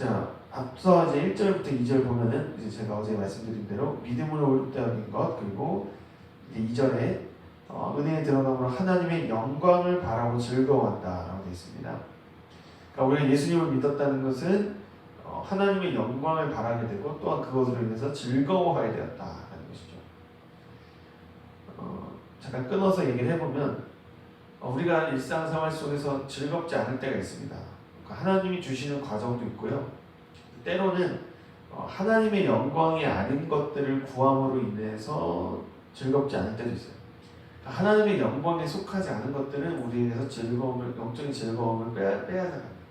자, 앞서 이제 1절부터 2절 보면은 이제 제가 어제 말씀드린 대로 믿음으로 옳다는 것, 그리고 이제 2절에 은혜에 들어감으로 하나님의 영광을 바라고 즐거워한다라고 되어 있습니다. 그러니까 우리가 예수님을 믿었다는 것은 하나님의 영광을 바라게 되고 또한 그것으로 인해서 즐거워하게 되었다라는 것이죠. 잠깐 끊어서 얘기를 해보면 우리가 일상생활 속에서 즐겁지 않을 때가 있습니다. 그러니까 하나님이 주시는 과정도 있고요. 때로는 하나님의 영광이 아닌 것들을 구함으로 인해서 즐겁지 않을 때도 있어요. 그러니까 하나님의 영광에 속하지 않은 것들은 우리에게서 즐거움을, 영적인 즐거움을 빼앗아갑니다.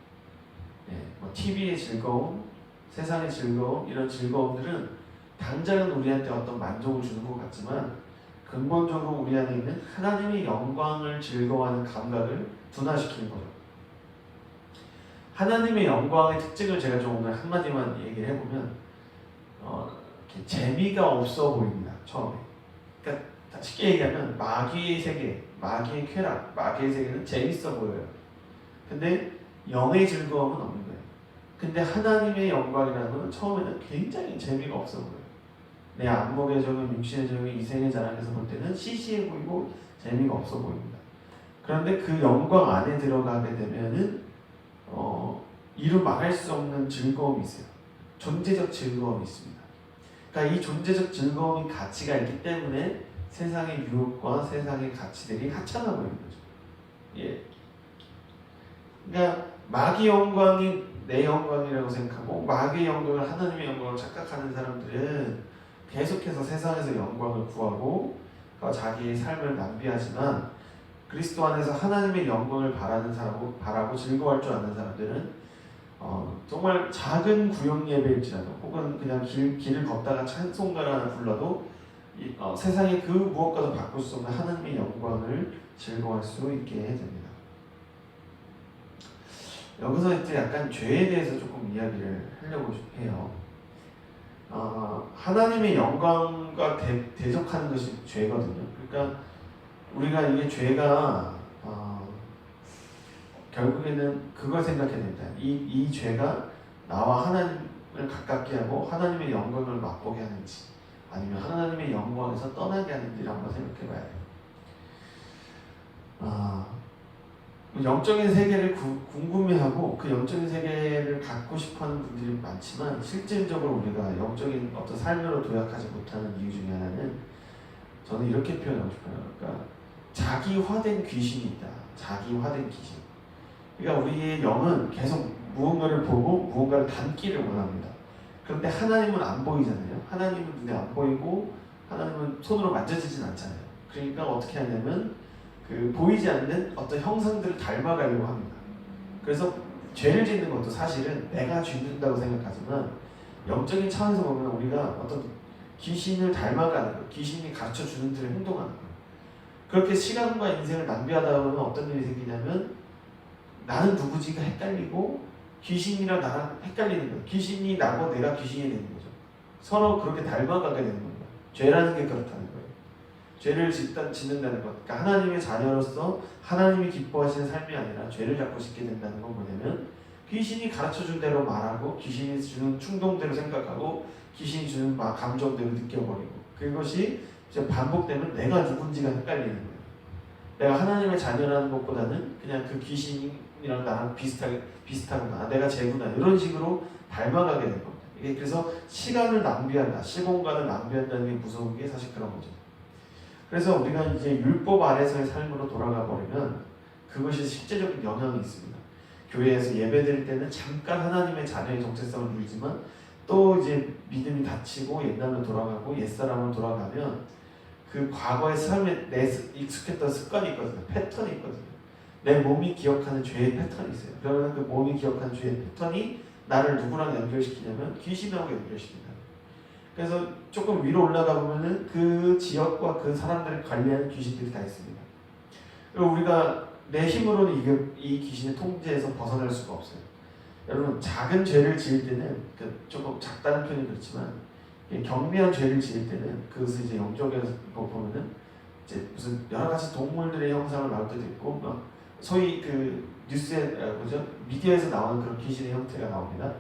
뭐 TV의 즐거움, 세상의 즐거움, 이런 즐거움들은 당장은 우리한테 어떤 만족을 주는 것 같지만 근본적으로 우리 안에 있는 하나님의 영광을 즐거워하는 감각을 둔화시키는 거죠. 하나님의 영광의 특징을 제가 좀 오늘 한마디만 얘기를 해보면 재미가 없어 보입니다. 처음에. 그러니까 쉽게 얘기하면 마귀의 세계, 마귀의 쾌락, 마귀의 세계는 재밌어 보여요. 근데 영의 즐거움은 없는 거예요. 근데 하나님의 영광이라는 것은 처음에는 굉장히 재미가 없어 보여요. 내 안목의 적용, 육신의 적용, 이생의 자랑에서 볼 때는 시시해 보이고 재미가 없어 보입니다. 그런데 그 영광 안에 들어가게 되면은 이루 말할 수 없는 즐거움이 있어요. 존재적 즐거움이 있습니다. 그러니까 이 존재적 즐거움이 가치가 있기 때문에 세상의 유혹과 세상의 가치들이 하찮아 보이는 거죠. 예. 그러니까 마귀 영광이 내 영광이라고 생각하고 마귀의 영광을 하나님의 영광으로 착각하는 사람들은 계속해서 세상에서 영광을 구하고 자기의 삶을 낭비하지만 그리스도 안에서 하나님의 영광을 바라고 즐거워할 줄 아는 사람들은 정말 작은 구역 예배일지라도 혹은 그냥 길을 걷다가 찬송가를 하나 불러도 세상의 그 무엇과도 바꿀 수 없는 하나님의 영광을 즐거워할 수 있게 됩니다. 여기서 이제 약간 죄에 대해서 조금 이야기를 하려고 해요. 하나님의 영광과 대적하는 것이 죄거든요. 그러니까 우리가 이게 죄가 결국에는 그걸 생각해야 됩니다. 이 죄가 나와 하나님을 가깝게 하고 하나님의 영광을 맛보게 하는지 아니면 하나님의 영광에서 떠나게 하는지를 한번 생각해 봐야 돼요. 영적인 세계를 궁금해하고 그 영적인 세계를 갖고 싶어하는 분들이 많지만 실질적으로 우리가 영적인 어떤 삶으로 도약하지 못하는 이유 중에 하나는 저는 이렇게 표현하고 싶어요. 그러니까 자기화된 귀신이 있다. 자기화된 귀신. 그러니까 우리의 영은 계속 무언가를 보고 무언가를 담기를 원합니다. 그런데 하나님은 안 보이잖아요. 하나님은 눈에 안 보이고 하나님은 손으로 만져지진 않잖아요. 그러니까 어떻게 하냐면 보이지 않는 어떤 형상들을 닮아가려고 합니다. 그래서 죄를 짓는 것도 사실은 내가 짓는다고 생각하지만 영적인 차원에서 보면 우리가 어떤 귀신을 닮아가는 거, 귀신이 가르쳐주는 대로 행동하는 거예요. 그렇게 시간과 인생을 낭비하다 보면 어떤 일이 생기냐면 나는 누구지가 헷갈리고 귀신이랑 나랑 헷갈리는 거예요. 귀신이 나고 내가 귀신이 되는 거죠. 서로 그렇게 닮아가게 되는 겁니다. 죄라는 게 그렇다는 거예요. 죄를 짓는다는 것. 그러니까 하나님의 자녀로서 하나님이 기뻐하시는 삶이 아니라 죄를 잡고 짓게 된다는 건 뭐냐면 귀신이 가르쳐준 대로 말하고 귀신이 주는 충동대로 생각하고 귀신이 주는 감정대로 느껴버리고 그것이 이제 반복되면 내가 누군지가 헷갈리는 거예요. 내가 하나님의 자녀라는 것보다는 그냥 그 귀신이랑 나랑 비슷하구나. 내가 쟤구나. 이런 식으로 닮아가게 된 겁니다. 이게 그래서 시간을 낭비한다. 시공간을 낭비한다는 게 무서운 게 사실 그런 거죠. 그래서 우리가 이제 율법 아래서의 삶으로 돌아가 버리면 그것이 실제적인 영향이 있습니다. 교회에서 예배드릴 때는 잠깐 하나님의 자녀의 정체성을 누리지만 또 이제 믿음이 닫히고 옛날로 돌아가고 옛사람으로 돌아가면 그 과거의 삶에 익숙했던 습관이 있거든요. 패턴이 있거든요. 내 몸이 기억하는 죄의 패턴이 있어요. 그러면 그 몸이 기억하는 죄의 패턴이 나를 누구랑 연결시키냐면 귀신하고 연결시킨다. 그래서 조금 위로 올라가 보면은 그 지역과 그 사람들을 관리하는 귀신들이 다 있습니다. 그리고 우리가 내 힘으로는 이 귀신의 통제에서 벗어날 수가 없어요. 여러분 작은 죄를 지을 때는 조금 작다는 표현이 그렇지만 경미한 죄를 지을 때는 그것을 이제 영적에서 보면은 이제 무슨 여러 가지 동물들의 형상을 나올 때도 있고 소위 그 뉴스에 미디어에서 나오는 그런 귀신의 형태가 나옵니다.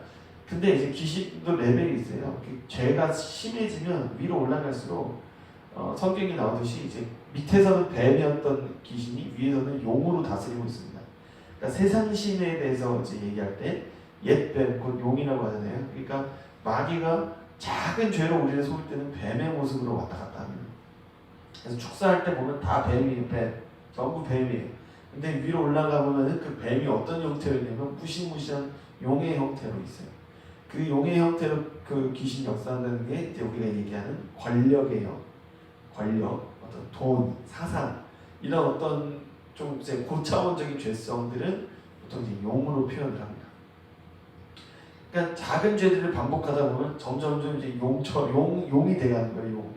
근데 이제 귀신도 레벨이 있어요. 죄가 심해지면 위로 올라갈수록 성경이 나오듯이 이제 밑에서는 뱀이었던 귀신이 위에서는 용으로 다스리고 있습니다. 그러니까 세상 신에 대해서 이제 얘기할 때 옛뱀, 곧 용이라고 하잖아요. 그러니까 마귀가 작은 죄로 우리를 속일 때는 뱀의 모습으로 왔다 갔다 합니다. 그래서 축사할 때 보면 다 뱀이에요. 뱀. 전부 뱀이에요. 근데 위로 올라가 보면은 그 뱀이 어떤 형태로 있냐면 무시무시한 용의 형태로 있어요. 그 용의 형태로 그 귀신이 역사한다는 게 이제 우리가 얘기하는 권력이에요. 권력, 어떤 돈, 사상 이런 어떤 좀 이제 고차원적인 죄성들은 보통 이제 용으로 표현을 합니다. 그러니까 작은 죄들을 반복하다 보면 점점점 이제 용이 돼가는 거예요. 용.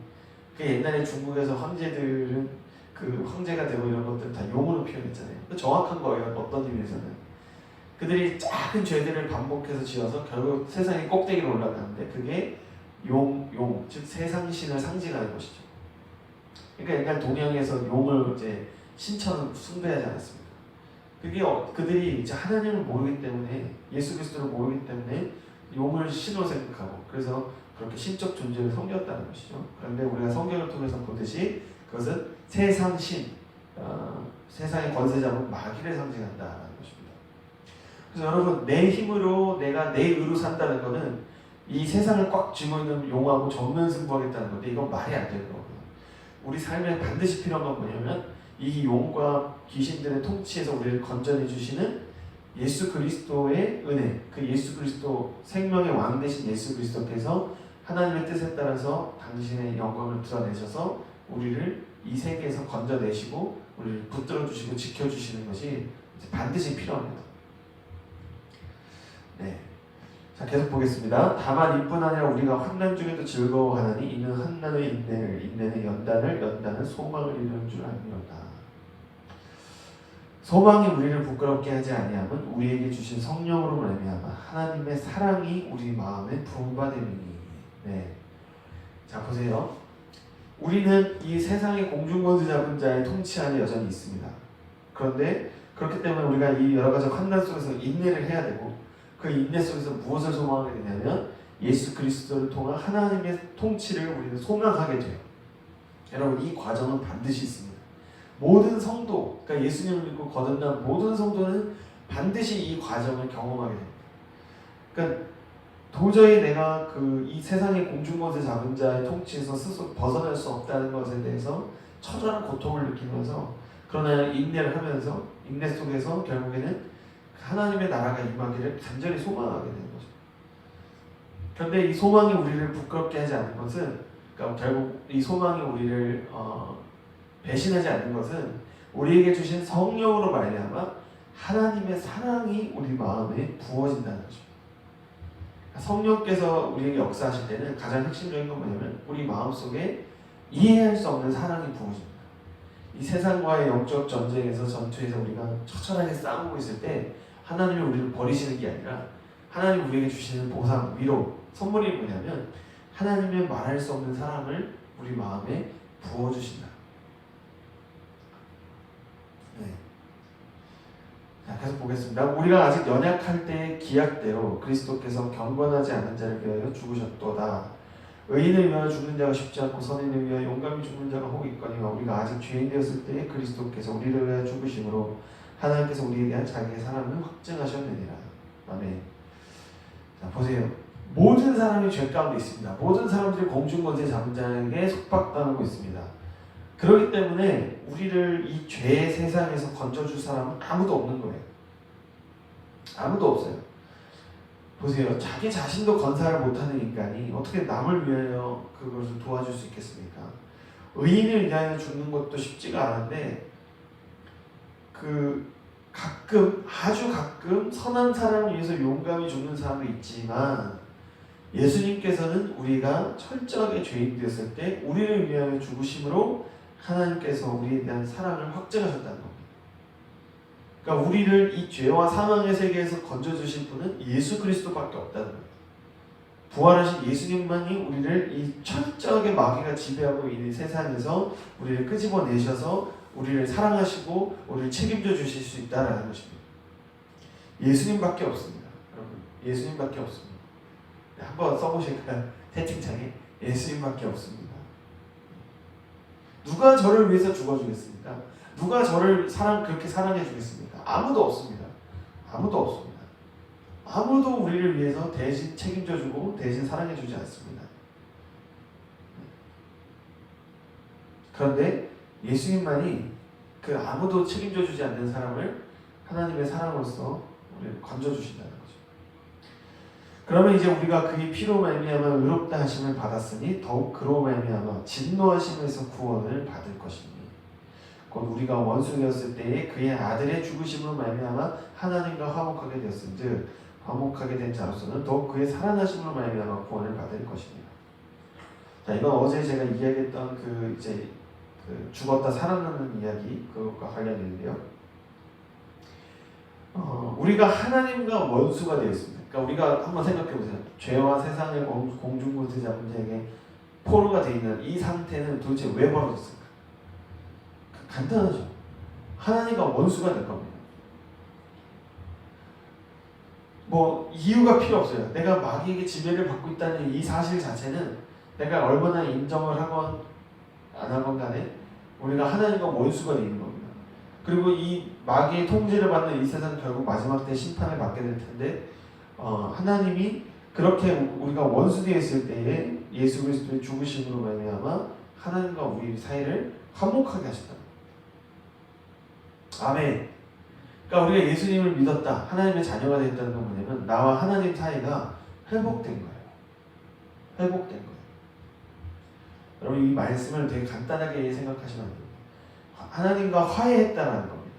그 옛날에 중국에서 황제들은 그 황제가 되고 이런 것들 다 용으로 표현했잖아요. 그 정확한 거예요. 어떤 의미에서는 그들이 작은 죄들을 반복해서 지어서 결국 세상의 꼭대기로 올라가는데 그게 즉 세상신을 상징하는 것이죠. 그러니까 옛날 동양에서 용을 이제 신처럼 숭배하지 않았습니까? 그게 그들이 이제 하나님을 모르기 때문에 예수 그리스도를 모르기 때문에 용을 신으로 생각하고 그래서 그렇게 신적 존재를 섬겼다는 것이죠. 그런데 우리가 성경을 통해서 보듯이 그것은 세상신, 세상의 권세 잡은 마귀를 상징한다는 것입니다. 그래서 여러분 내 힘으로 내가 내 의로 산다는 것은 이 세상을 꽉 쥐고 있는 용하고 정면 승부하겠다는 건데 이건 말이 안 되는 거고요. 우리 삶에 반드시 필요한 건 뭐냐면 이 용과 귀신들의 통치에서 우리를 건져내 주시는 예수 그리스도의 은혜, 그 예수 그리스도 생명의 왕 되신 예수 그리스도께서 하나님의 뜻에 따라서 당신의 영광을 드러내셔서 우리를 이 세계에서 건져내시고 우리를 붙들어 주시고 지켜주시는 것이 반드시 필요합니다. 네. 자, 계속 보겠습니다. 다만 이뿐 아니라 우리가 환난 중에도 즐거워하나니 이는 환난의 인내를, 인내는 연단을, 연단은 소망을 이루는 줄 알미로다. 소망이 우리를 부끄럽게 하지 아니함은 우리에게 주신 성령으로 말미암아 하나님의 사랑이 우리 마음에 부음바 됨이니. 네. 자, 보세요. 우리는 이 세상의 공중권세 잡은 자의 통치 안에 여전히 있습니다. 그런데 그렇기 때문에 우리가 이 여러 가지 환난 속에서 인내를 해야 되고 그 인내 속에서 무엇을 소망하게 되냐면 예수 그리스도를 통한 하나님의 통치를 우리는 소망하게 돼요. 여러분 이 과정은 반드시 있습니다. 모든 성도, 그러니까 예수님을 믿고 거듭난 모든 성도는 반드시 이 과정을 경험하게 됩니다. 그러니까 도저히 내가 이 세상의 공중권세 잡은 자의 통치에서 스스로 벗어날 수 없다는 것에 대해서 처절한 고통을 느끼면서 그러나 인내를 하면서 인내 속에서 결국에는 하나님의 나라가 임하기를 간절히 소망하게 되는 거죠. 그런데 이 소망이 우리를 부끄럽게 하지 않는 것은, 그러니까 결국 이 소망이 우리를 배신하지 않는 것은 우리에게 주신 성령으로 말미암아 하나님의 사랑이 우리 마음에 부어진다는 것입니다. 성령께서 우리에게 역사하실 때는 가장 핵심적인 건 뭐냐면 우리 마음속에 이해할 수 없는 사랑이 부어집니다. 이 세상과의 영적 전쟁에서 전투에서 우리가 처절하게 싸우고 있을 때 하나님이 우리를 버리시는 게 아니라 하나님 우리에게 주시는 보상, 위로, 선물이 뭐냐면 하나님의 말할 수 없는 사랑을 우리 마음에 부어주신다. 네. 자, 계속 보겠습니다. 우리가 아직 연약할 때의 기약대로 그리스도께서 경건하지 않은 자를 위하여 죽으셨도다. 의인을 위하여 죽는 자가 쉽지 않고 선인을 위하여 용감히 죽는 자가 혹 있거니와 우리가 아직 죄인 되었을 때에 그리스도께서 우리를 위하여 죽으심으로 하나님께서 우리에 대한 자기의 사랑을 확증하셨느니라. 아멘. 자, 보세요. 모든 사람이 죄 가운데 있습니다. 모든 사람들이 공중권세 잡은 자에게 속박당하고 있습니다. 그렇기 때문에 우리를 이 죄의 세상에서 건져줄 사람은 아무도 없는 거예요. 아무도 없어요. 보세요. 자기 자신도 건사를 못하는 인간이 어떻게 남을 위하여 그것을 도와줄 수 있겠습니까? 의인을 위하여 죽는 것도 쉽지가 않은데 가끔, 아주 가끔 선한 사람을 위해서 용감히 죽는 사람도 있지만 예수님께서는 우리가 철저하게 죄인 되었을 때 우리를 위하여 죽으심으로 하나님께서 우리에 대한 사랑을 확증하셨다는 겁니다. 그러니까 우리를 이 죄와 사망의 세계에서 건져주실 분은 예수 그리스도밖에 없다는 거예요. 부활하신 예수님만이 우리를 이 철저하게 마귀가 지배하고 있는 세상에서 우리를 끄집어내셔서 우리를 사랑하시고 우리를 책임져 주실 수 있다는 것입니다. 예수님밖에 없습니다. 여러분, 예수님밖에 없습니다. 한번 써보실까요? 채팅창에 예수님밖에 없습니다. 누가 저를 위해서 죽어주겠습니까? 누가 저를 그렇게 사랑해 주겠습니까? 아무도 없습니다. 아무도 없습니다. 아무도 우리를 위해서 대신 책임져 주고 대신 사랑해 주지 않습니다. 그런데 예수님만이 그 아무도 책임져 주지 않는 사람을 하나님의 사랑으로서 우리를 건져 주신다는 거죠. 그러면 이제 우리가 그의 피로 말미암아 의롭다 하심을 받았으니 더욱 그로 말미암아 진노하심에서 구원을 받을 것이니 곧 우리가 원수 되었을 때에 그의 아들의 죽으심으로 말미암아 하나님과 화목하게 되었은즉 화목하게 된 자로서는 더욱 그의 살아나심으로 말미암아 구원을 받을 것입니다. 자, 이건 어제 제가 이야기했던 그 죽었다 살아나는 이야기 그것과 관련인데요. 우리가 하나님과 원수가 되어 있습니다. 그러니까 우리가 한번 생각해 보세요. 죄와 세상의 공중분세 잡은 자에게 포로가 되어 있는 이 상태는 도대체 왜 벌어졌을까? 간단하죠. 하나님과 원수가 될 겁니다. 뭐 이유가 필요 없어요. 내가 마귀에게 지배를 받고 있다는 이 사실 자체는 내가 얼마나 인정을 하건 안 하건 간에 우리가 하나님과 원수가 되는 겁니다. 그리고 이 마귀의 통제를 받는 이 세상 결국 마지막 때 심판을 받게 될 텐데 하나님이 그렇게 우리가 원수되어 있을 때에 예수 그리스도의 죽으심으로 말미암아 하나님과 우리 사이를 화목하게 하셨다. 아멘. 그러니까 우리가 예수님을 믿었다, 하나님의 자녀가 되었다는 건 뭐냐면 나와 하나님 사이가 회복된 거예요. 회복된 거예요. 여러분 이 말씀을 되게 간단하게 생각하시면 안 됩니다. 하나님과 화해했다라는 겁니다.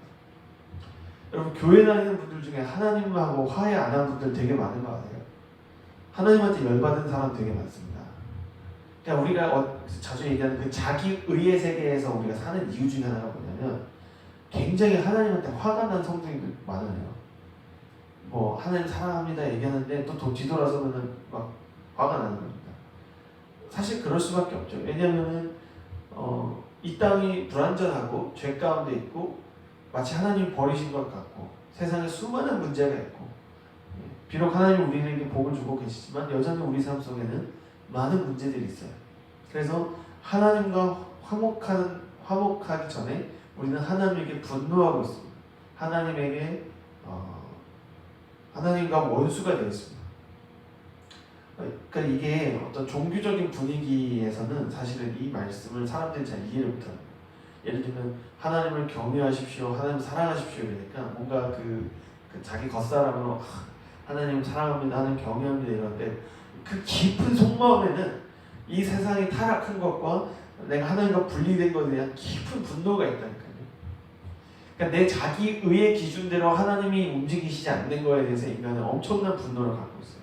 여러분 교회 다니는 분들 중에 하나님하고 화해 안 한 분들 되게 많은 거 아세요? 하나님한테 열받은 사람 되게 많습니다. 그러니까 우리가 자주 얘기하는 그 자기 의의 세계에서 우리가 사는 이유 중에 하나가 뭐냐면 굉장히 하나님한테 화가 난 성도님들 많아요. 뭐 하나님 사랑합니다 얘기하는데 또 뒤돌아서면은 막 화가 나는 겁니다. 사실 그럴 수밖에 없죠. 왜냐하면은 이 땅이 불완전하고 죄 가운데 있고 마치 하나님 버리신 것 같고 세상에 수많은 문제가 있고 비록 하나님 우리에게 복을 주고 계시지만 여전히 우리 삶 속에는 많은 문제들이 있어요. 그래서 하나님과 화목하기 전에 우리는 하나님에게 분노하고 있습니다. 하나님과 원수가 되어 있습니다. 그러니까 이게 어떤 종교적인 분위기에서는 사실은 이 말씀을 사람들이 잘 이해를 못합니다. 예를 들면 하나님을 경외하십시오, 하나님 사랑하십시오 이러니까 뭔가 그 자기 겉사람으로 하나님 사랑합니다, 하나님 경외합니다 이러는데 그 깊은 속마음에는 이 세상이 타락한 것과 내가 하나님과 분리된 것에 대한 깊은 분노가 있다니까요. 그러니까 내 자기 의의 기준대로 하나님이 움직이시지 않는 것에 대해서 인간은 엄청난 분노를 갖고 있어요.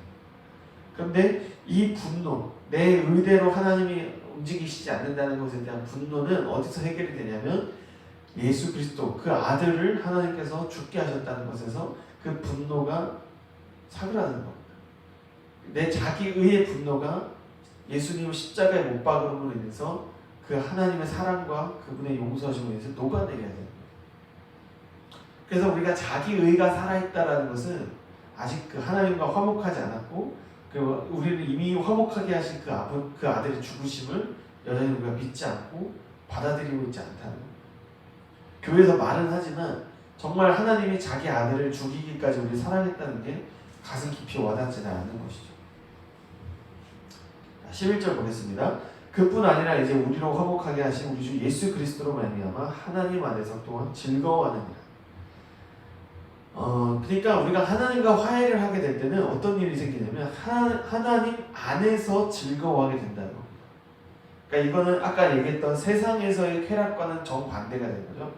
그런데 이 분노, 내 의대로 하나님이 움직이시지 않는다는 것에 대한 분노는 어디서 해결이 되냐면 예수 그리스도 그 아들을 하나님께서 죽게 하셨다는 것에서 그 분노가 사그라드는 겁니다. 내 자기 의의 분노가 예수님을 십자가에 못 박음으로 인해서 그 하나님의 사랑과 그분의 용서하심으로 인해서 녹아내려야 됩니다. 그래서 우리가 자기 의가 살아있다라는 것은 아직 그 하나님과 화목하지 않았고 그리고 우리를 이미 화목하게 하신 그 아들의 죽으심을 여전히 우리가 믿지 않고 받아들이고 있지 않다는 겁니다. 교회에서 말은 하지만 정말 하나님이 자기 아들을 죽이기까지 우리 사랑했다는 게 가슴 깊이 와닿지는 않는 것이죠. 11절 보겠습니다. 그뿐 아니라 이제 우리로 화목하게 하신 우리 주 예수 그리스도로 말미암아 하나님 안에서 또한 즐거워하느니라. 그러니까 우리가 하나님과 화해를 하게 될 때는 어떤 일이 생기냐면 하나님 안에서 즐거워하게 된다는 겁니다. 그러니까 이거는 아까 얘기했던 세상에서의 쾌락과는 정반대가 되는 거죠.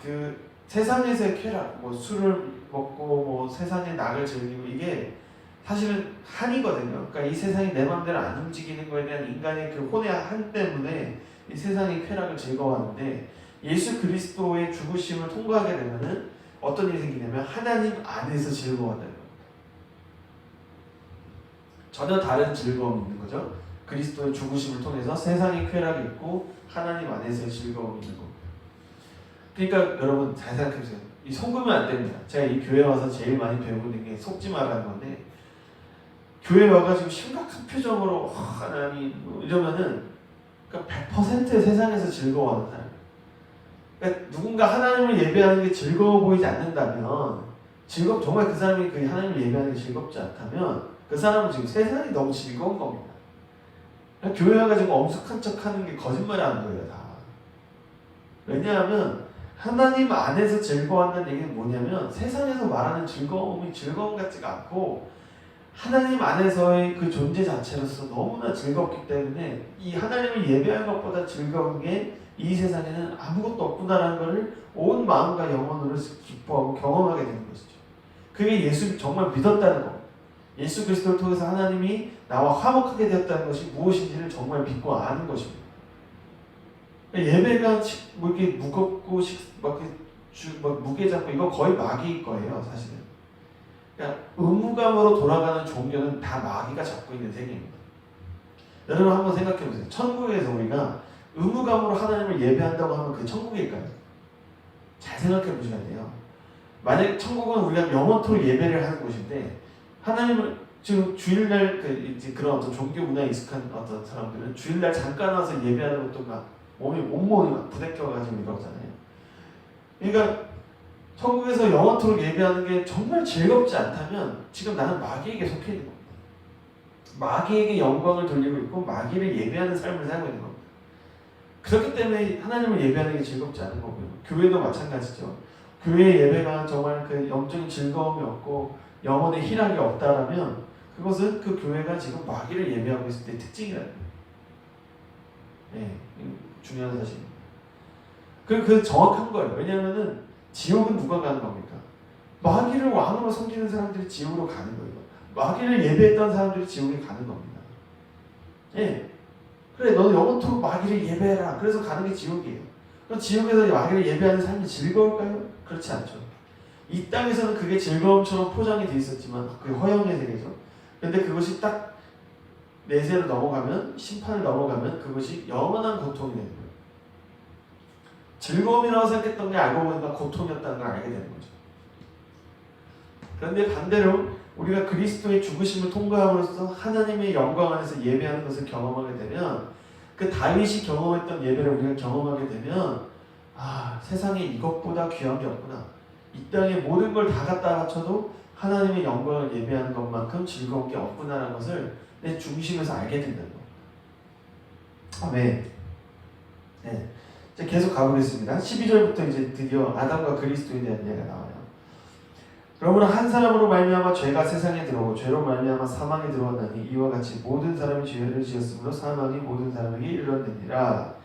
그 세상에서의 쾌락, 뭐 술을 먹고 뭐 세상의 낙을 즐기고 이게 사실은 한이거든요. 그러니까 이 세상이 내 마음대로 안 움직이는 거에 대한 인간의 그 혼의 한 때문에 이 세상의 쾌락을 즐거워하는데 예수 그리스도의 죽으심을 통과하게 되면은 어떤 일이 생기냐면 하나님 안에서 즐거워한다는 겁니다. 전혀 다른 즐거움이 있는 거죠. 그리스도의 죽으심을 통해서 세상의 쾌락이 있고 하나님 안에서의 즐거움이 있는 겁니다. 그러니까 여러분 잘 생각해보세요. 이 속으면 안 됩니다. 제가 이 교회 와서 제일 많이 배우는 게 속지 말라는 건데 교회 와가지고 심각한 표정으로 하나님 이러면은 그러니까 100% 세상에서 즐거워하는 사람. 그러니까 누군가 하나님을 예배하는 게 즐거워 보이지 않는다면 정말 그 사람이 그 하나님을 예배하는 게 즐겁지 않다면 그 사람은 지금 세상이 너무 즐거운 겁니다. 그러니까 교회 와가지고 엄숙한 척하는 게 거짓말하는 거예요 다. 왜냐하면 하나님 안에서 즐거워한다는 얘기는 뭐냐면 세상에서 말하는 즐거움이 즐거움 같지가 않고 하나님 안에서의 그 존재 자체로서 너무나 즐겁기 때문에 이 하나님을 예배하는 것보다 즐거운 게 이 세상에는 아무것도 없구나라는 것을 온 마음과 영혼으로 기뻐하고 경험하게 되는 것이죠. 그게 예수 정말 믿었다는 것. 예수 그리스도를 통해서 하나님이 나와 화목하게 되었다는 것이 무엇인지를 정말 믿고 아는 것입니다. 예배가 뭐 이렇게 무겁고 막 무게 잡고 이거 거의 마귀일 거예요, 사실은. 그러니까 의무감으로 돌아가는 종교는 다 마귀가 잡고 있는 세계입니다. 여러분 한번 생각해 보세요. 천국에서 우리가 의무감으로 하나님을 예배한다고 하면 그게 천국일까요? 잘 생각해 보셔야 돼요. 만약 천국은 우리가 영원토록 예배를 하는 곳인데 하나님을 지금 주일날 그런 어떤 종교 문화에 익숙한 어떤 사람들은 주일날 잠깐 와서 예배하는 것도 막 온몸이 막 부대껴가지고 이러잖아요. 그러니까 천국에서 영원토록 예배하는 게 정말 즐겁지 않다면 지금 나는 마귀에게 속해 있는 겁니다. 마귀에게 영광을 돌리고 있고 마귀를 예배하는 삶을 살고 있는 겁니다. 그렇기 때문에 하나님을 예배하는 게 즐겁지 않은 거고요. 교회도 마찬가지죠. 교회의 예배가 정말 그 영적인 즐거움이 없고 영혼의 희락이 없다라면 그것은 그 교회가 지금 마귀를 예배하고 있을 때의 특징이라는 거예요. 네, 중요한 사실입니다. 그 정확한 거예요. 왜냐하면은 지옥은 누가 가는 겁니까? 마귀를 왕으로 섬기는 사람들이 지옥으로 가는 거예요. 마귀를 예배했던 사람들이 지옥에 가는 겁니다. 예. 그래, 너는 영원토록 마귀를 예배해라. 그래서 가는 게 지옥이에요. 그럼 지옥에서 마귀를 예배하는 삶이 즐거울까요? 그렇지 않죠. 이 땅에서는 그게 즐거움처럼 포장이 돼 있었지만 그게 허영의 세계죠. 근데 그것이 딱 내세를 넘어가면, 심판을 넘어가면 그것이 영원한 고통이 되는 거예요. 즐거움이라고 생각했던 게 알고 보니까 고통이었다는 걸 알게 되는 거죠. 그런데 반대로 우리가 그리스도의 죽으심을 통과함으로써 하나님의 영광 안에서 예배하는 것을 경험하게 되면 그 다윗이 경험했던 예배를 우리가 경험하게 되면 세상에 이것보다 귀한 게 없구나. 이 땅의 모든 걸 다 갖다 바쳐도 하나님의 영광을 예배하는 것만큼 즐거운 게 없구나라는 것을 내 중심에서 알게 된다는 거. 아멘. 네. 이제 계속 가보겠습니다. 12절부터 이제 드디어 아담과 그리스도에 대한 이야기가 나와요. 그러므로 한 사람으로 말미암아 죄가 세상에 들어오고 죄로 말미암아 사망에 들어왔나니 이와 같이 모든 사람이 죄를 지었으므로 사망이 모든 사람에게 이르렀느니라.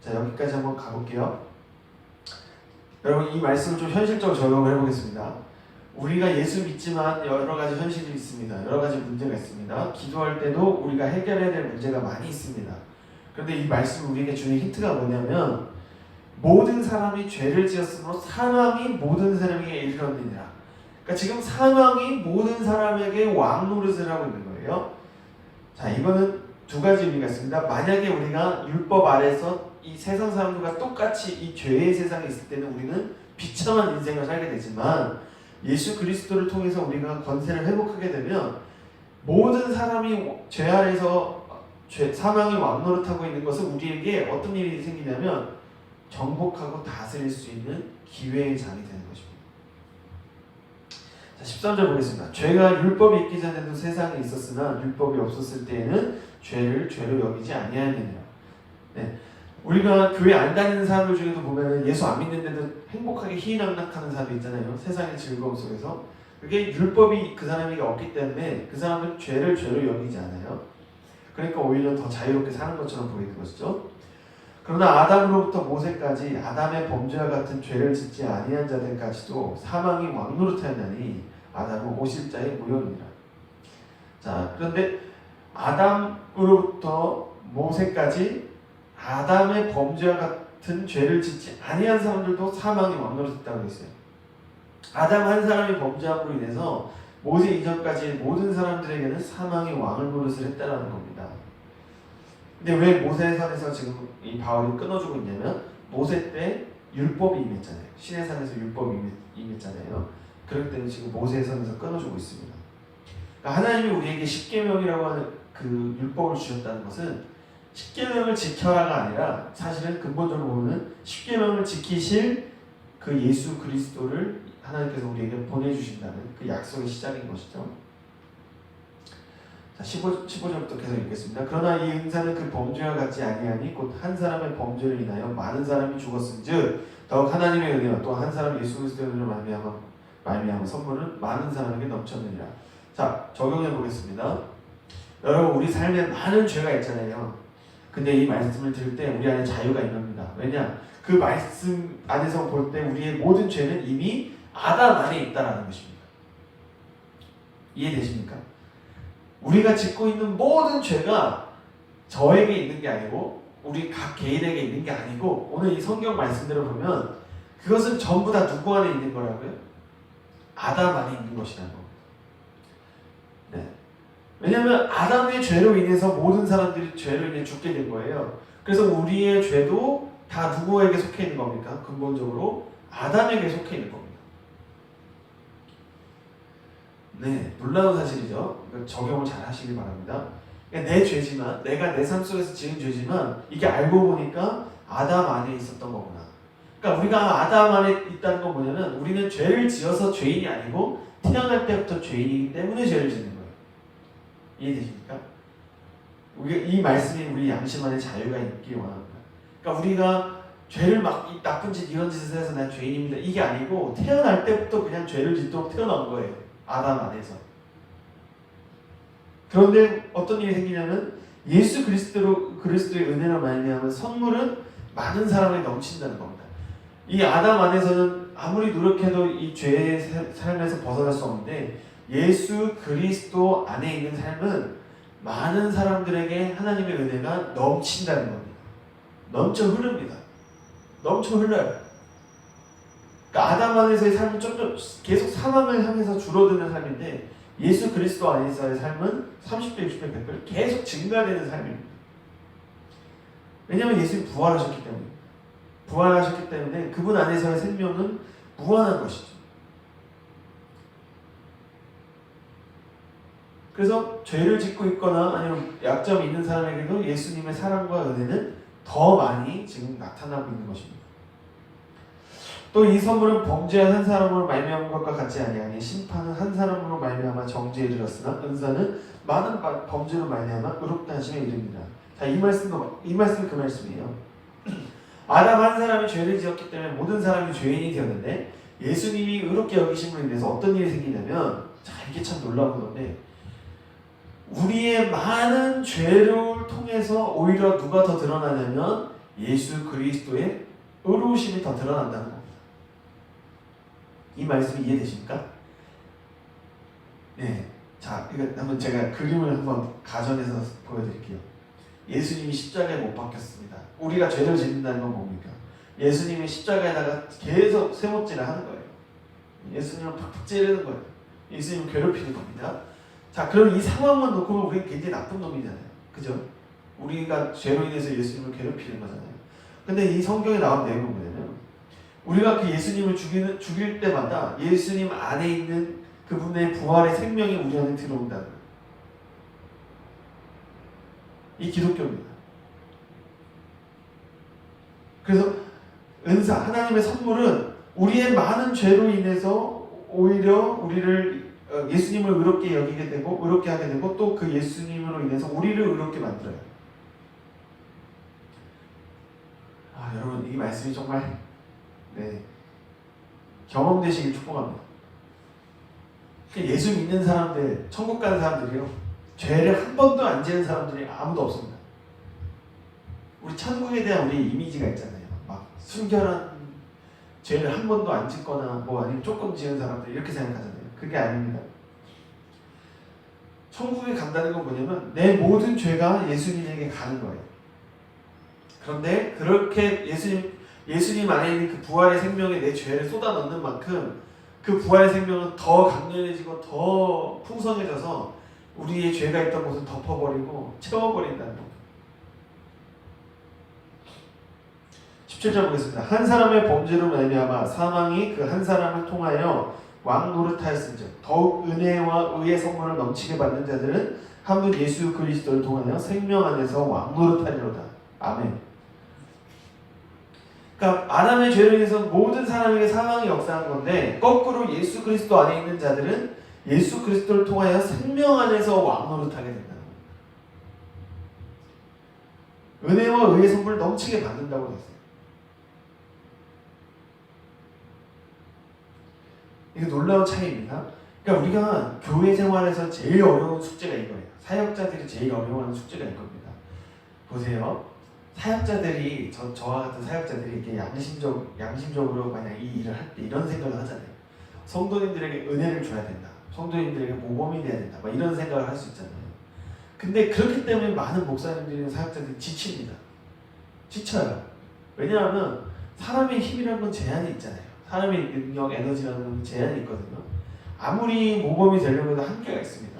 자, 여기까지 한번 가볼게요. 여러분 이 말씀을 좀 현실적으로 적용을 해보겠습니다. 우리가 예수 믿지만 여러 가지 현실이 있습니다. 여러 가지 문제가 있습니다. 기도할 때도 우리가 해결해야 될 문제가 많이 있습니다. 그런데 이 말씀 우리에게 주는 힌트가 뭐냐면 모든 사람이 죄를 지었으므로 사망이 모든 사람에게 이르렀느니라. 그러니까 지금 사망이 모든 사람에게 왕노릇을 하고 있는 거예요. 자, 이거는 두 가지 의미가 있습니다. 만약에 우리가 율법 아래서 이 세상 사람들과 똑같이 이 죄의 세상에 있을 때는 우리는 비참한 인생을 살게 되지만 예수 그리스도를 통해서 우리가 권세를 회복하게 되면 모든 사람이 죄 아래서 사망이 왕노릇하고 있는 것은 우리에게 어떤 일이 생기냐면 정복하고 다스릴 수 있는 기회의 장이 되는 것입니다. 자, 13절 보겠습니다. 죄가 율법이 있기 전에도 세상에 있었으나 율법이 없었을 때에는 죄를 죄로 여기지 아니하느니라. 네. 우리가 교회 안 다니는 사람들 중에도 보면 예수 안 믿는데도 행복하게 희희낙낙하는 사람이 있잖아요. 세상의 즐거움 속에서. 그게 율법이 그 사람에게 없기 때문에 그 사람은 죄를 죄로 여기지 않아요. 그러니까 오히려 더 자유롭게 사는 것처럼 보이는 것이죠. 그러나 아담으로부터 모세까지 아담의 범죄와 같은 죄를 짓지 아니한 자들까지도 사망이 왕노릇하였나니 아담은 오실자의 무효니라. 자, 그런데 아담으로부터 모세까지 아담의 범죄와 같은 죄를 짓지 아니한 사람들도 사망이 왕노릇했다고 했어요. 아담 한 사람이 범죄함으로 인해서 모세 이전까지 모든 사람들에게는 사망이 왕을 노릇을 했다라는 겁니다. 근데 왜 모세선에서 지금 이 바울이 끊어주고 있냐면 모세 때 율법이 임했잖아요. 시내산에서 율법이 임했잖아요. 그럴 때는 지금 모세선에서 끊어주고 있습니다. 그러니까 하나님이 우리에게 십계명이라고 하는 그 율법을 주셨다는 것은 십계명을 지켜라가 아니라 사실은 근본적으로 보면 십계명을 지키실 그 예수 그리스도를 하나님께서 우리에게 보내주신다는 그 약속의 시작인 것이죠. 자, 15절부터 계속 읽겠습니다. 그러나 이 은사는 그 범죄와 같지 아니하니 곧 한 사람의 범죄를 인하여 많은 사람이 죽었은즉 더욱 하나님의 은혜와 또 한 사람 예수 그리스도의 은혜로 말미암아 선물은 많은 사람에게 넘쳤느니라. 자, 적용해 보겠습니다. 여러분, 우리 삶에 많은 죄가 있잖아요. 근데 이 말씀을 들을 때 우리 안에 자유가 임합니다. 왜냐? 그 말씀 안에서 볼 때 우리의 모든 죄는 이미 아담 안에 있다라는 것입니다. 이해되십니까? 우리가 짓고 있는 모든 죄가 저에게 있는 게 아니고 우리 각 개인에게 있는 게 아니고 오늘 이 성경 말씀대로 보면 그것은 전부 다 누구 안에 있는 거라고요? 아담 안에 있는 것이라는 겁니다. 네. 왜냐하면 아담의 죄로 인해서 모든 사람들이 죄로 인해 죽게 된 거예요. 그래서 우리의 죄도 다 누구에게 속해 있는 겁니까? 근본적으로 아담에게 속해 있는 겁니다. 네, 놀라운 사실이죠. 적용을 잘 하시길 바랍니다. 내 죄지만, 내가 내 삶 속에서 지은 죄지만 이게 알고 보니까 아담 안에 있었던 거구나. 그러니까 우리가 아담 안에 있다는 건 뭐냐면 우리는 죄를 지어서 죄인이 아니고 태어날 때부터 죄인이기 때문에 죄를 짓는 거예요. 이해되십니까? 이 말씀이 우리 양심 안에 자유가 있기 원합니다. 그러니까 우리가 죄를 막 나쁜 짓 이런 짓을 해서 난 죄인입니다. 이게 아니고 태어날 때부터 그냥 죄를 짓도록 태어난 거예요. 아담 안에서. 그런데 어떤 일이 생기냐면 예수 그리스도의 은혜로 말미암은 선물은 많은 사람에게 넘친다는 겁니다. 이 아담 안에서는 아무리 노력해도 이 죄의 삶에서 벗어날 수 없는데 예수 그리스도 안에 있는 삶은 많은 사람들에게 하나님의 은혜가 넘친다는 겁니다. 넘쳐 흐릅니다. 넘쳐 흘러요. 그러니까 아담 안에서의 삶은 좀 계속 사망을 하면서 줄어드는 삶인데 예수 그리스도 안에서의 삶은 30배, 60배, 100배 계속 증가되는 삶입니다. 왜냐하면 예수님이 부활하셨기 때문에. 부활하셨기 때문에 그분 안에서의 생명은 무한한 것이죠. 그래서 죄를 짓고 있거나 아니면 약점이 있는 사람에게도 예수님의 사랑과 은혜는 더 많이 지금 나타나고 있는 것입니다. 또 이 선물은 범죄한 한 사람으로 말미암은 것과 같지 아니하니 심판은 한 사람으로 말미암아 정죄에 이르렀으나 은사는 많은 범죄로 말미암아 의롭다 하심에 이릅니다. 자, 이 말씀이 그 말씀이에요. 아담 한 사람이 죄를 지었기 때문에 모든 사람이 죄인이 되었는데 예수님이 의롭게 여기심으로 인해서 어떤 일이 생기냐면, 자, 이게 참 놀라운 건데 우리의 많은 죄를 통해서 오히려 누가 더 드러나냐면 예수 그리스도의 의로우심이 더 드러난다는 겁니다. 이 말씀이 이해되십니까? 네. 자, 이거 한번 제가 그림을 한번 가정해서 보여드릴게요. 예수님이 십자가에 못 박혔습니다. 우리가 죄를 짓는다는 건 뭡니까? 예수님이 십자가에다가 계속 세못질을 하는 거예요. 예수님을 팍팍 찌르는 거예요. 예수님을 괴롭히는 겁니다. 자, 그럼 이 상황만 놓고 보면 우리는 굉장히 나쁜 놈이잖아요. 그죠? 우리가 죄로 인해서 예수님을 괴롭히는 거잖아요. 근데 이 성경에 나온 내용은 뭐냐면 우리가 그 예수님을 죽일 때마다 예수님 안에 있는 그분의 부활의 생명이 우리 안에 들어온다는 거예요. 이 기독교입니다. 그래서 은사, 하나님의 선물은 우리의 많은 죄로 인해서 오히려 우리를 예수님을 의롭게 여기게 되고 의롭게 하게 되고 또 그 예수님으로 인해서 우리를 의롭게 만들어요. 아, 여러분, 이 말씀이 정말 경험되시길 축복합니다. 예수 믿는 사람들, 천국 가는 사람들이요, 죄를 한 번도 안 지은 사람들이 아무도 없습니다. 우리 천국에 대한 우리 이미지가 있잖아요. 막 순결한 죄를 한 번도 안 짓거나 뭐 아니면 조금 지은 사람들 이렇게 생각하잖아요. 그게 아닙니다. 천국에 간다는 건 뭐냐면 내 모든 죄가 예수님에게 가는 거예요. 그런데 그렇게 예수님 안에 있는 그 부활의 생명에 내 죄를 쏟아 넣는 만큼 그 부활의 생명은 더 강렬해지고 더 풍성해져서 우리의 죄가 있던 곳을 덮어버리고 채워버린다는 겁니다. 17절 보겠습니다. 한 사람의 범죄로 말미암아 사망이 그 한 사람을 통하여 왕 노릇하였은즉 더욱 은혜와 의의 선물을 넘치게 받는 자들은 한 분 예수 그리스도를 통하여 생명 안에서 왕 노릇하리로다. 아멘. 그러니까 아담의 죄로 인해서 모든 사람에게 사망이 역사한 건데, 거꾸로 예수 그리스도 안에 있는 자들은 예수 그리스도를 통하여 생명 안에서 왕 노릇하게 된다는 거예요. 은혜와 의의 선물을 넘치게 받는다고 했어요. 이게 놀라운 차이입니다. 그러니까 우리가 교회 생활에서 제일 어려운 숙제가 이거예요. 사역자들이 제일 어려워하는 숙제가 이겁니다. 보세요. 사역자들이 저와 같은 사역자들이 이렇게 양심적으로 만약 이 일을 할 때 이런 생각을 하잖아요. 성도님들에게 은혜를 줘야 된다. 성도님들에게 모범이 돼야 된다. 막 이런 생각을 할 수 있잖아요. 근데 그렇기 때문에 많은 목사님들이나 사역자들이 지칩니다. 지쳐요. 왜냐하면 사람의 힘이라는 건 제한이 있잖아요. 사람의 능력, 에너지라는 건 제한이 있거든요. 아무리 모범이 되려고 해도 한계가 있습니다.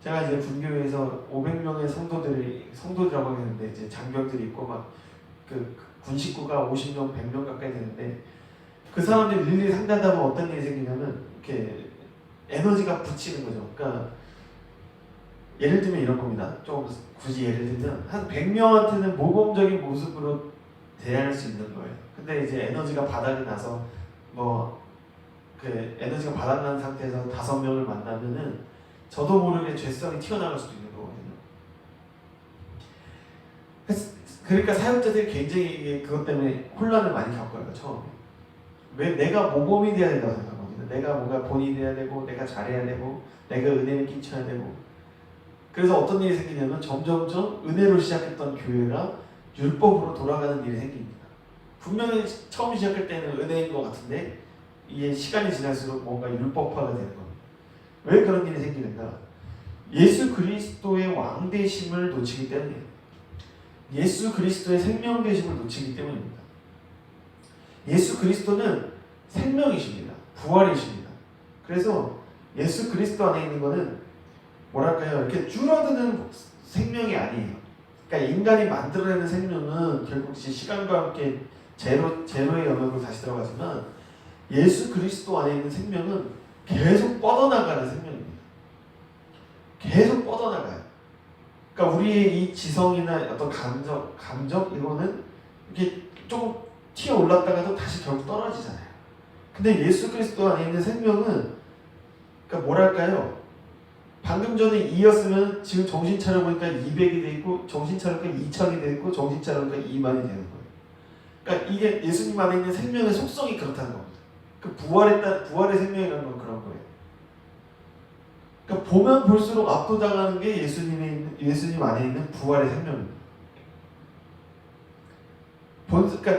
제가 이제 분교회에서 500명의 성도들이라고 하겠는데, 이제 장병들이 있고 막 그 군 식구가 50명, 100명 가까이 되는데, 그 사람들이 일일이 상대하다 보면 어떤 일이 생기냐면 이렇게 에너지가 붙이는 거죠. 그러니까 예를 들면 이런 겁니다. 좀 굳이 예를 들면 한 100명한테는 모범적인 모습으로 대할 수 있는 거예요. 근데 이제 에너지가 바닥이 나서 그 에너지가 바닥난 상태에서 5명을 만나면은 저도 모르게 죄성이 튀어나갈 수도 있는 거거든요. 그러니까 사역자들이 굉장히 그것 때문에 혼란을 많이 겪어요. 처음에. 왜 내가 모범이 돼야 된다고 생각합니다. 내가 뭔가 본이 돼야 되고, 내가 잘해야 되고, 내가 은혜를 끼쳐야 되고. 그래서 어떤 일이 생기냐면 점점점 은혜로 시작했던 교회가 율법으로 돌아가는 일이 생깁니다. 분명히 처음 시작할 때는 은혜인 것 같은데 이게 시간이 지날수록 뭔가 율법화가 되는 겁니다. 왜 그런 일이 생기는가? 예수 그리스도의 왕되심을 놓치기 때문이에요. 예수 그리스도의 생명되심을 놓치기 때문입니다. 예수 그리스도는 생명이십니다. 부활이십니다. 그래서 예수 그리스도 안에 있는 것은 뭐랄까요? 이렇게 줄어드는 생명이 아니에요. 그러니까 인간이 만들어내는 생명은 결국 시간과 함께 제로의 영역으로 다시 들어가지만, 예수 그리스도 안에 있는 생명은 계속 뻗어나가는 생명입니다. 계속 뻗어나가요. 그러니까 우리의 이 지성이나 어떤 감정 이거는 이렇게 조금 튀어 올랐다가도 다시 결국 떨어지잖아요. 근데 예수 그리스도 안에 있는 생명은 그러니까 뭐랄까요? 방금 전에 2였으면 지금 정신 차려보니까 200이 돼 있고, 정신 차려보니까 2000이 돼 있고, 정신 차려보니까 2만이 되는 거예요. 그러니까 이게 예수님 안에 있는 생명의 속성이 그렇다는 겁니다. 그 부활의 생명이라는 건 그런 거예요. 그러니까 보면 볼수록 압도당하는 게 예수님 안에 있는 부활의 생명입니다. 그러니까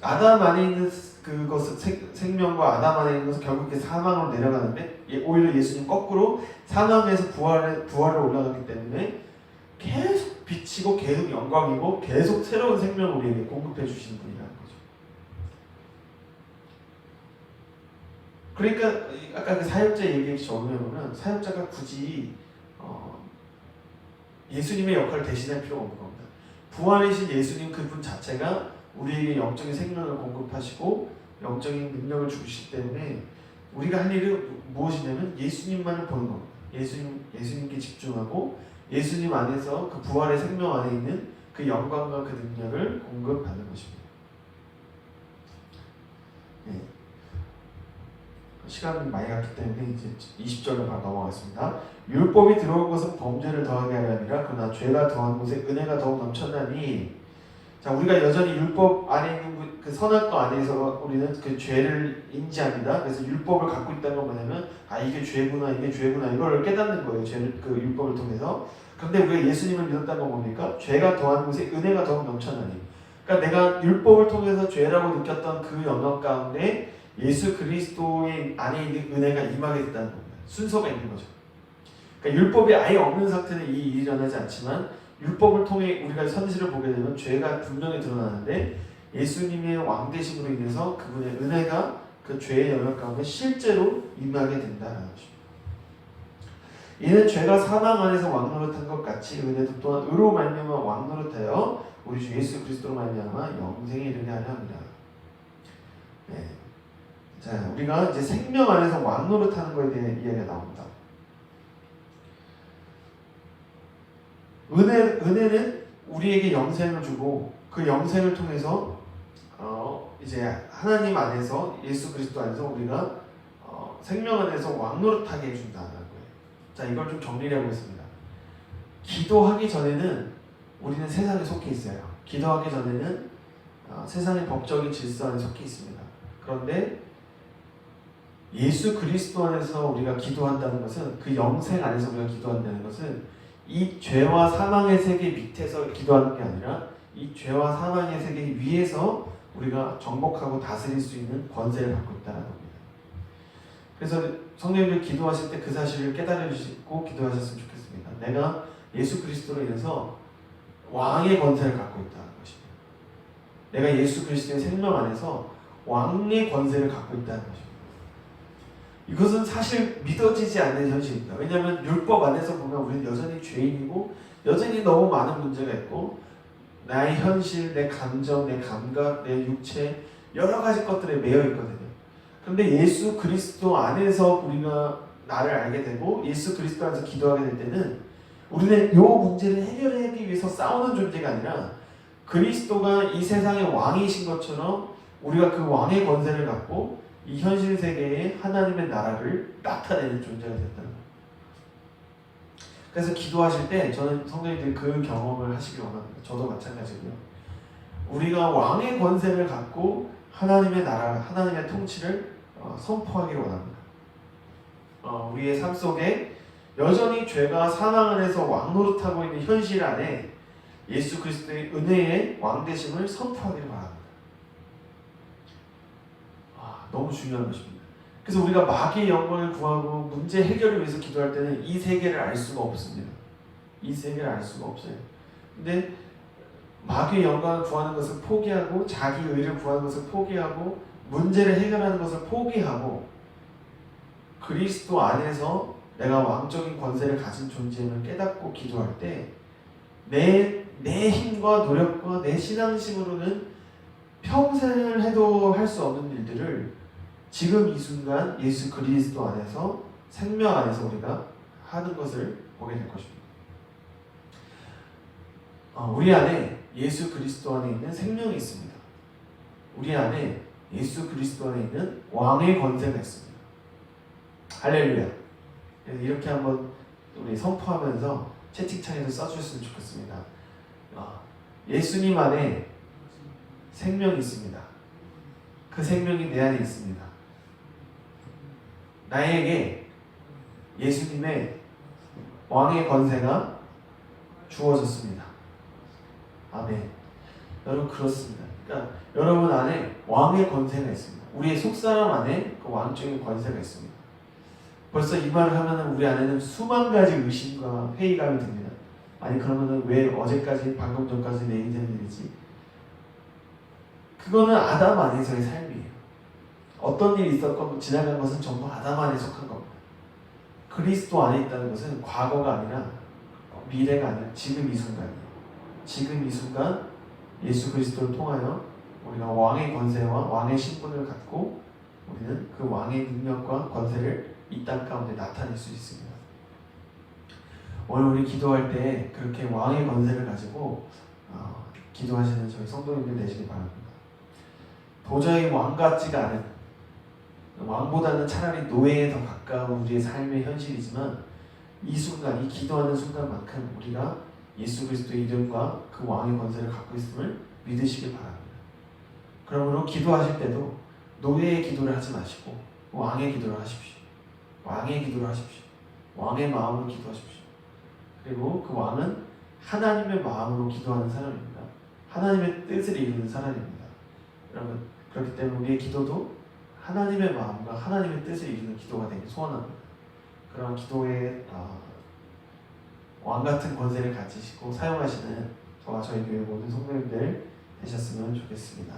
아담 안에 있는 그것은 생명과 아담 안에 있는 것은 결국 사망으로 내려가는데, 오히려 예수님 거꾸로 사망에서 부활을 올라가기 때문에 계속 빛이고 계속 영광이고 계속 새로운 생명을 우리에게 공급해 주시는 분이라는 거죠. 그러니까 아까 그 사역자 얘기에 적용해보면 사역자가 굳이 예수님의 역할을 대신할 필요가 없는 겁니다. 부활이신 예수님 그분 자체가 우리에게 영적인 생명을 공급하시고 영적인 능력을 주시기 때문에 우리가 할 일은 무엇이냐면 예수님만을 보는 겁니다. 예수님께 집중하고 예수님 안에서 그 부활의 생명 안에 있는 그 영광과 그 능력을 공급받는 것입니다. 네. 시간이 많이 갔기 때문에 이제 20절로 바로 넘어가겠습니다. 율법이 들어온 것은 범죄를 더하게 하려 함이라 그러나 죄가 더한 곳에 은혜가 더욱 넘쳤나니. 자, 우리가 여전히 율법 안에 있는 그 선악 것 안에서 우리는 그 죄를 인지합니다. 그래서 율법을 갖고 있다는 건 뭐냐면 이게 죄구나 이걸 깨닫는 거예요. 그 율법을 통해서. 그런데 우리가 예수님을 믿었다는 건 뭡니까? 죄가 더한 곳에 은혜가 더욱 넘쳤나니. 그러니까 내가 율법을 통해서 죄라고 느꼈던 그 영역 가운데 예수 그리스도의 안에 있는 은혜가 임하게 됐다는 겁니다. 순서가 있는 거죠. 그러니까 율법이 아예 없는 상태는 이 일이 일어나지 않지만 율법을 통해 우리가 선지를 보게 되면 죄가 분명히 드러나는데 예수님의 왕되심으로 인해서 그분의 은혜가 그 죄의 영역 가운데 실제로 임하게 된다는 것입니다. 이는 죄가 사망 안에서 왕노릇한 것 같이 은혜도 또한 의로 말미암아 왕노릇하여 우리 주 예수 그리스도로 말미암아 영생에 이르게 하려 합니다. 네. 자, 자, 우리가 이제 생명 안에서 왕 노릇하는 거에 대해 이야기가 나옵니다. 은혜는 우리에게 영생을 주고 그 영생을 통해서 이제 하나님 안에서 예수 그리스도 안에서 우리가 생명 안에서 왕 노릇하게 해준다는 거예요. 자, 이걸 좀 정리를 해보겠습니다. 기도하기 전에는 우리는 세상에 속해 있어요. 기도하기 전에는 세상의 법적인 질서 안에 속해 있습니다. 그런데 예수 그리스도 안에서 우리가 기도한다는 것은, 그 영생 안에서 우리가 기도한다는 것은 이 죄와 사망의 세계 밑에서 기도하는 게 아니라 이 죄와 사망의 세계 위에서 우리가 정복하고 다스릴 수 있는 권세를 갖고 있다는 겁니다. 그래서 성도님들 기도하실 때 그 사실을 깨달으시고 기도하셨으면 좋겠습니다. 내가 예수 그리스도로 인해서 왕의 권세를 갖고 있다는 것입니다. 내가 예수 그리스도의 생명 안에서 왕의 권세를 갖고 있다는 것입니다. 이것은 사실 믿어지지 않는 현실입니다. 왜냐하면 율법 안에서 보면 우리는 여전히 죄인이고 여전히 너무 많은 문제가 있고 나의 현실, 내 감정, 내 감각, 내 육체 여러 가지 것들에 매여 있거든요. 그런데 예수 그리스도 안에서 우리가 나를 알게 되고 예수 그리스도 안에서 기도하게 될 때는 우리는 이 문제를 해결하기 위해서 싸우는 존재가 아니라 그리스도가 이 세상의 왕이신 것처럼 우리가 그 왕의 권세를 갖고 이 현실 세계에 하나님의 나라를 나타내는 존재가 됐다는 거예요. 그래서 기도하실 때 저는 성도님들이 그 경험을 하시길 원합니다. 저도 마찬가지고요. 우리가 왕의 권세를 갖고 하나님의 나라, 하나님의 통치를 선포하기를 원합니다. 우리의 삶 속에 여전히 죄가 사망 안에서 왕 노릇하고 있는 현실 안에 예수 그리스도의 은혜의 왕되심을 선포하기를 바랍니다. 너무 중요한 것입니다. 그래서 우리가 마귀의 영광을 구하고 문제 해결을 위해서 기도할 때는 이 세계를 알 수가 없습니다. 이 세계를 알 수가 없어요. 근데 마귀의 영광을 구하는 것을 포기하고 자기 의를 구하는 것을 포기하고 문제를 해결하는 것을 포기하고 그리스도 안에서 내가 왕적인 권세를 가진 존재임을 깨닫고 기도할 때 내 힘과 노력과 내 신앙심으로는 평생을 해도 할 수 없는 일들을 지금 이 순간 예수 그리스도 안에서 생명 안에서 우리가 하는 것을 보게 될 것입니다. 우리 안에 예수 그리스도 안에 있는 생명이 있습니다. 우리 안에 예수 그리스도 안에 있는 왕의 권세가 있습니다. 할렐루야. 그래서 이렇게 한번 우리 선포하면서 채팅창에도 써주셨으면 좋겠습니다. 예수님 안에 생명이 있습니다. 그 생명이 내 안에 있습니다. 나에게 예수님의 왕의 권세가 주어졌습니다. 아멘. 여러분 그렇습니다. 그러니까 여러분 안에 왕의 권세가 있습니다. 우리의 속사람 안에 그 왕적인 권세가 있습니다. 벌써 이 말을 하면 우리 안에는 수만 가지 의심과 회의감이 듭니다. 아니 그러면 왜 어제까지 방금 전까지 내 인생을 일이지? 그거는 아담 안에서의 삶이에요. 어떤 일이 있었건 지나간 것은 전부 아담 안에 속한 겁니다. 그리스도 안에 있다는 것은 과거가 아니라 미래가 아니라 지금 이 순간이에요. 지금 이 순간 예수 그리스도를 통하여 우리가 왕의 권세와 왕의 신분을 갖고 우리는 그 왕의 능력과 권세를 이 땅 가운데 나타낼 수 있습니다. 오늘 우리 기도할 때 그렇게 왕의 권세를 가지고 기도하시는 저희 성도님들 되시기 바랍니다. 도저히 왕 같지가 않은, 왕보다는 차라리 노예에 더 가까운 우리의 삶의 현실이지만 이 순간, 이 기도하는 순간만큼 우리가 예수 그리스도의 이름과 그 왕의 권세를 갖고 있음을 믿으시기 바랍니다. 그러므로 기도하실 때도 노예의 기도를 하지 마시고 왕의 기도를 하십시오. 왕의 기도를 하십시오. 왕의 마음으로 기도하십시오. 그리고 그 왕은 하나님의 마음으로 기도하는 사람입니다. 하나님의 뜻을 이루는 사람입니다. 여러분 그렇기 때문에 우리의 기도도 하나님의 마음과 하나님의 뜻을 이루는 기도가 되길 소원합니다. 그런 기도에 왕같은 권세를 가지시고 사용하시는 저와 저희 교회 모든 성도님들 되셨으면 좋겠습니다.